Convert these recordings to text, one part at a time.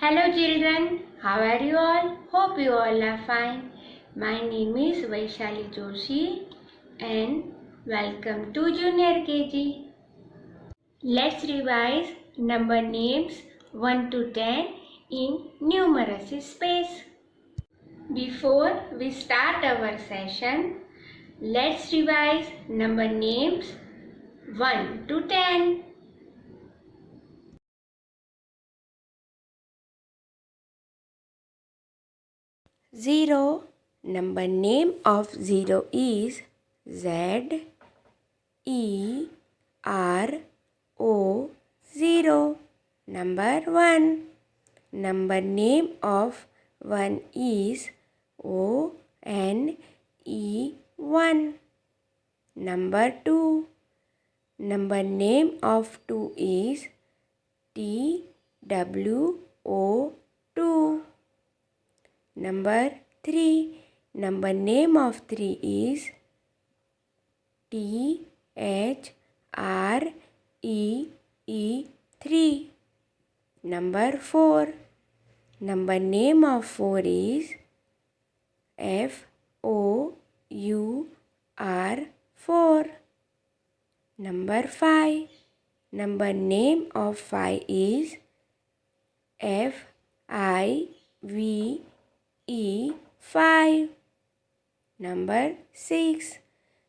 Hello children, how are you all? Hope you all are fine. My name is Vaishali Joshi and welcome to Junior KG. Let's revise number names 1 to 10 in numerous space. Before we start our session, let's revise number names 1 to 10. 0. Number name of 0 is Z E R O 0. Number 1. Number name of 1 is O N E 1. Number 2. Number name of 2 is T W O 2. Number 3. Number name of 3 is T H R E E 3. Number 4. Number name of 4 is F O U R 4. Number 5. Number name of 5 is F I V E 5. Number 6.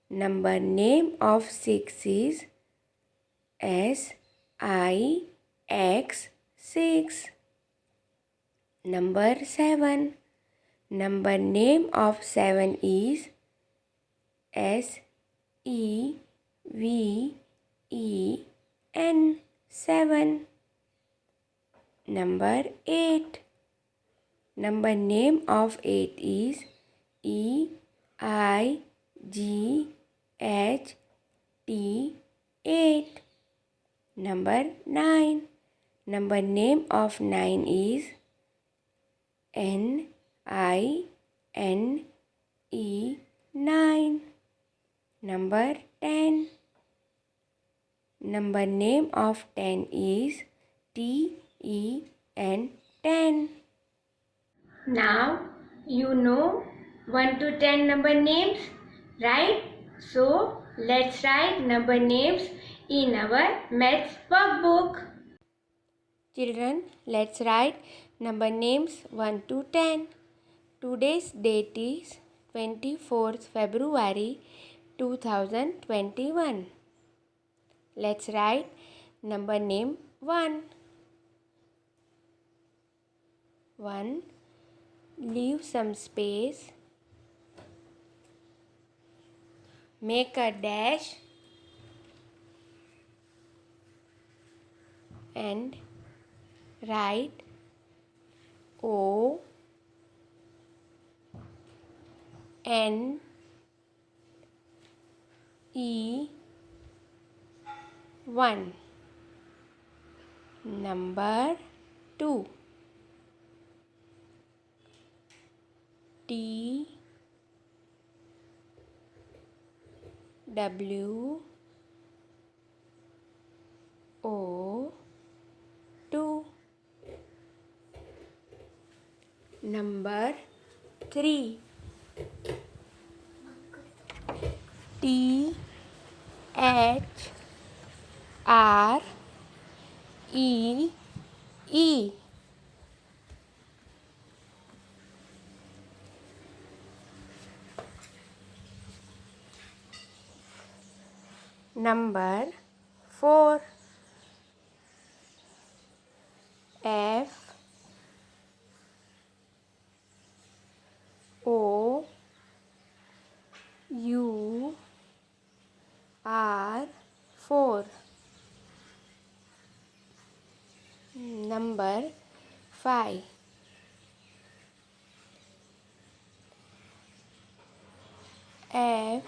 Number name of 6 is S I X 6. Number 7. Number name of 7 is S E V E N 7. Number 8. Number name of 8 is E I G H T 8. Number 9. Number name of 9 is N I N E 9. Number 10. Number name of 10 is T E N 10. Now you know 1 to 10 number names, right? So let's write number names in our maths workbook. Children, let's write number names 1 to 10. Today's date is 24th February 2021. Let's write number name 1. 1. Leave some space. Make a dash and write O N E 1. Number 2. T W O 2. Number 3. T H R E E. Number 4. F O U R 4. Number 5. F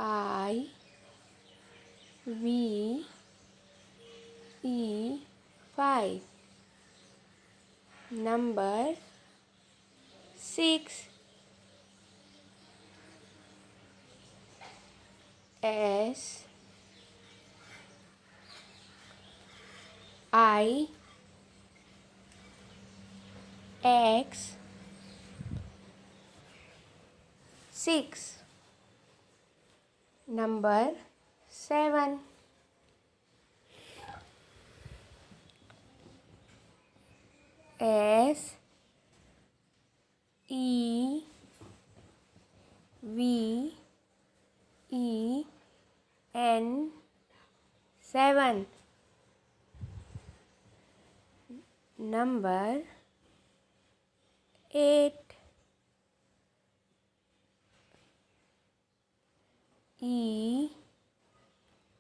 I V E 5. Number 6. S I X 6. Number 7. S E V E N 7. Number 8. E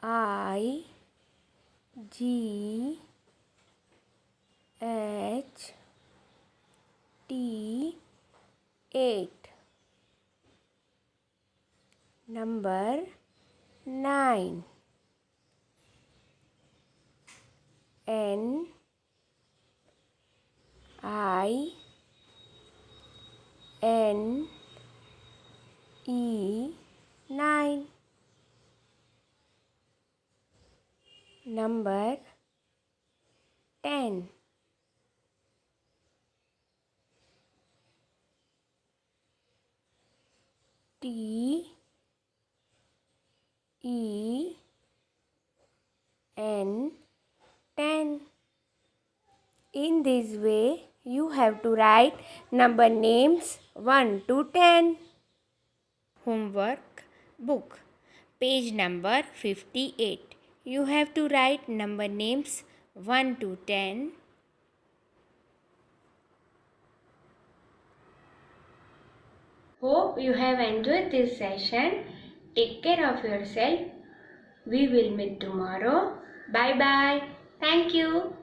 I G H T 8. Number 9. N I N E 9. Number 10. T E N 10. In this way, you have to write number names 1 to 10. Homework book, page number 58. You have to write number names 1 to 10. Hope you have enjoyed this session. Take care of yourself. We will meet tomorrow. Bye bye. Thank you.